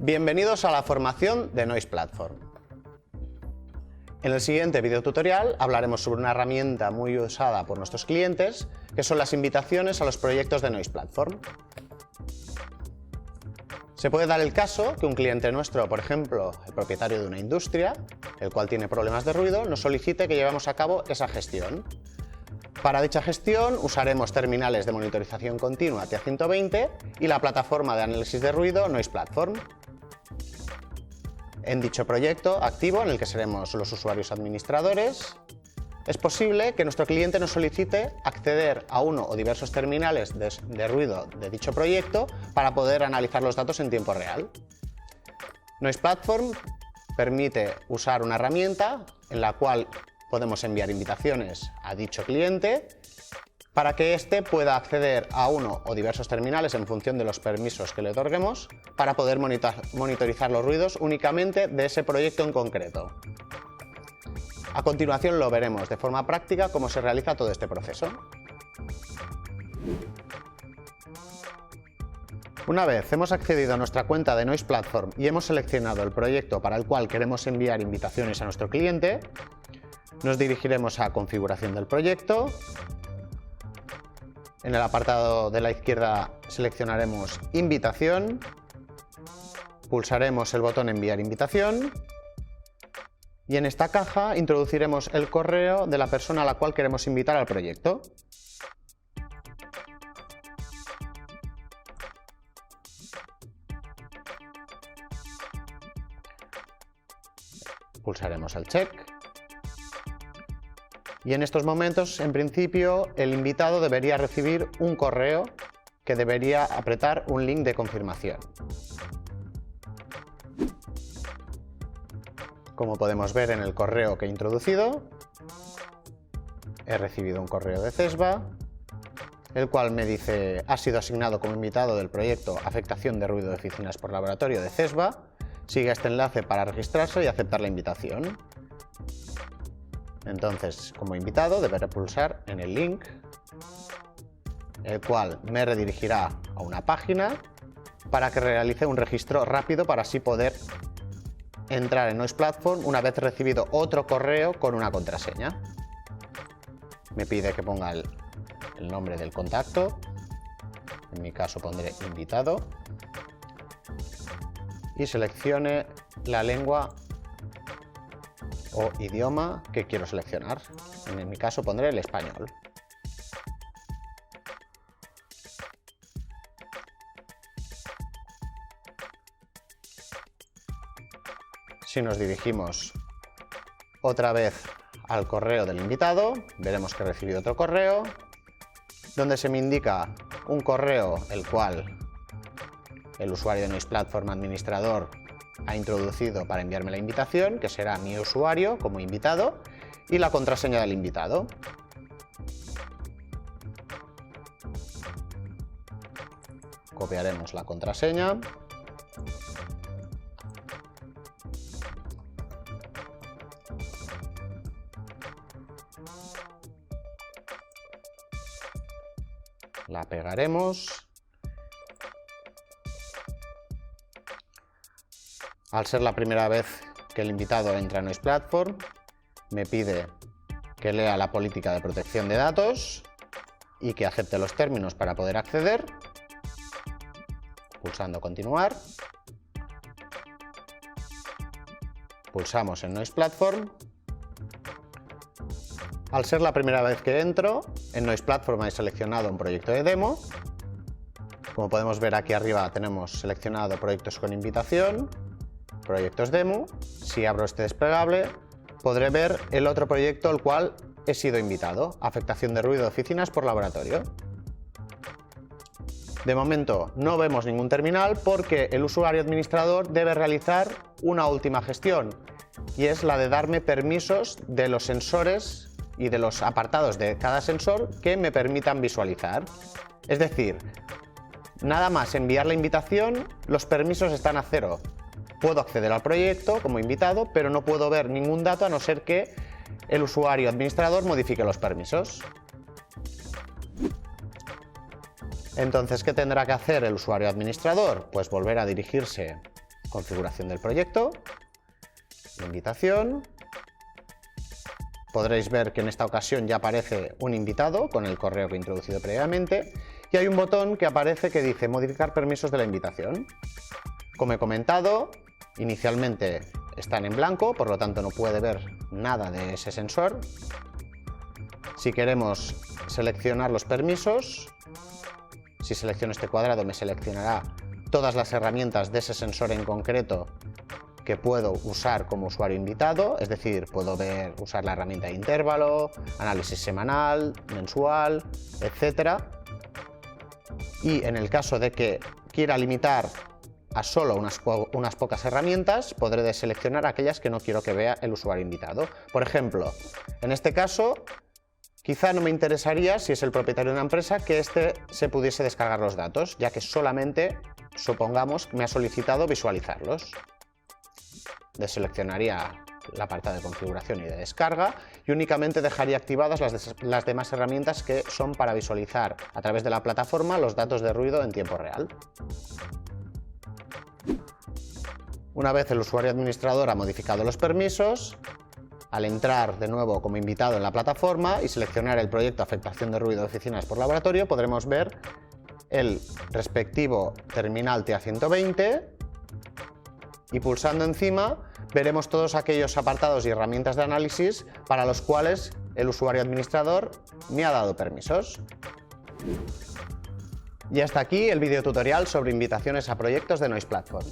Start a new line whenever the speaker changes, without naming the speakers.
Bienvenidos a la formación de Noise Platform. En el siguiente videotutorial hablaremos sobre una herramienta muy usada por nuestros clientes, que son las invitaciones a los proyectos de Noise Platform. Se puede dar el caso que un cliente nuestro, por ejemplo, el propietario de una industria, el cual tiene problemas de ruido, nos solicite que llevemos a cabo esa gestión. Para dicha gestión usaremos terminales de monitorización continua TIA-120 y la plataforma de análisis de ruido Noise Platform. En dicho proyecto activo, en el que seremos los usuarios administradores, es posible que nuestro cliente nos solicite acceder a uno o diversos terminales de ruido de dicho proyecto para poder analizar los datos en tiempo real. Noise Platform permite usar una herramienta en la cual podemos enviar invitaciones a dicho cliente para que éste pueda acceder a uno o diversos terminales en función de los permisos que le otorguemos para poder monitorizar los ruidos únicamente de ese proyecto en concreto. A continuación lo veremos de forma práctica cómo se realiza todo este proceso. Una vez hemos accedido a nuestra cuenta de Noise Platform y hemos seleccionado el proyecto para el cual queremos enviar invitaciones a nuestro cliente, nos dirigiremos a Configuración del proyecto. En el apartado de la izquierda seleccionaremos Invitación, pulsaremos el botón Enviar invitación y en esta caja introduciremos el correo de la persona a la cual queremos invitar al proyecto. Pulsaremos el check. Y en estos momentos, en principio, el invitado debería recibir un correo que debería apretar un link de confirmación. Como podemos ver en el correo que he introducido, he recibido un correo de CESVA, el cual me dice: ha sido asignado como invitado del proyecto Afectación de ruido de oficinas por laboratorio de CESVA. Sigue este enlace para registrarse y aceptar la invitación. Entonces, como invitado, deberé pulsar en el link, el cual me redirigirá a una página para que realice un registro rápido para así poder entrar en Noise Platform una vez recibido otro correo con una contraseña. Me pide que ponga el nombre del contacto, en mi caso pondré invitado, y seleccione la lengua o idioma que quiero seleccionar. En mi caso pondré el español. Si nos dirigimos otra vez al correo del invitado, veremos que he recibido otro correo, donde se me indica un correo el cual el usuario de Noise Platform administrador ha introducido para enviarme la invitación, que será mi usuario como invitado, y la contraseña del invitado. Copiaremos la contraseña. La pegaremos. Al ser la primera vez que el invitado entra en Noise Platform, me pide que lea la política de protección de datos y que acepte los términos para poder acceder. Pulsando Continuar. Pulsamos en Noise Platform. Al ser la primera vez que entro, en Noise Platform he seleccionado un proyecto de demo. Como podemos ver aquí arriba tenemos seleccionado proyectos con invitación, proyectos demo. Si abro este desplegable, podré ver el otro proyecto al cual he sido invitado, Afectación de ruido de oficinas por laboratorio. De momento no vemos ningún terminal porque el usuario administrador debe realizar una última gestión, y es la de darme permisos de los sensores y de los apartados de cada sensor que me permitan visualizar. Es decir, nada más enviar la invitación, los permisos están a cero. Puedo acceder al proyecto como invitado, pero no puedo ver ningún dato a no ser que el usuario administrador modifique los permisos. Entonces, ¿qué tendrá que hacer el usuario administrador? Pues volver a dirigirse configuración del proyecto, invitación. Podréis ver que en esta ocasión ya aparece un invitado con el correo que he introducido previamente y hay un botón que aparece que dice modificar permisos de la invitación. Como he comentado, inicialmente están en blanco, por lo tanto no puede ver nada de ese sensor. Si queremos seleccionar los permisos, si selecciono este cuadrado me seleccionará todas las herramientas de ese sensor en concreto que puedo usar como usuario invitado, es decir, puedo usar la herramienta de intervalo, análisis semanal, mensual, etc. Y en el caso de que quiera limitar a solo unas pocas herramientas, podré deseleccionar aquellas que no quiero que vea el usuario invitado. Por ejemplo, en este caso, quizá no me interesaría, si es el propietario de una empresa, que éste se pudiese descargar los datos, ya que solamente, supongamos, me ha solicitado visualizarlos. Deseleccionaría la apartado de configuración y de descarga y únicamente dejaría activadas las demás herramientas que son para visualizar a través de la plataforma los datos de ruido en tiempo real. Una vez el usuario administrador ha modificado los permisos, al entrar de nuevo como invitado en la plataforma y seleccionar el proyecto Afectación de ruido de oficinas por laboratorio, podremos ver el respectivo terminal TA120 y pulsando encima veremos todos aquellos apartados y herramientas de análisis para los cuales el usuario administrador me ha dado permisos. Y hasta aquí el vídeo tutorial sobre invitaciones a proyectos de Noise Platform.